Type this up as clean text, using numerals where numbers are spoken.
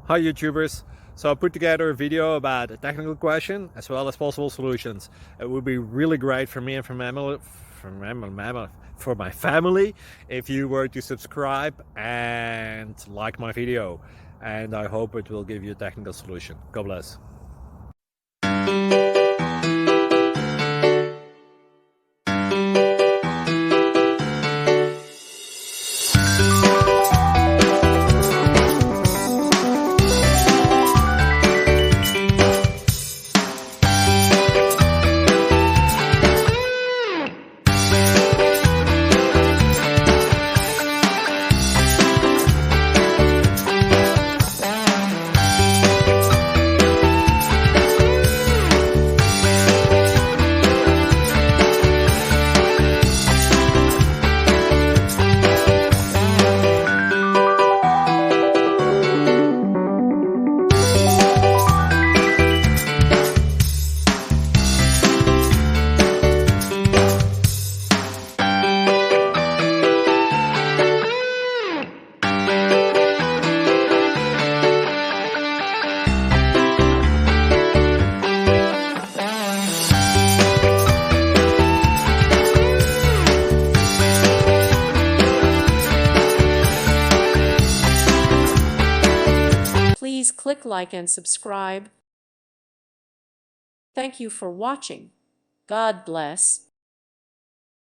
Hi YouTubers! So I put together a video about a technical question as well as possible solutions. It would be really great for me and for my family if you were to subscribe and like my video, and I hope it will give you a technical solution. God bless. Please click like and subscribe. Thank you for watching. God bless.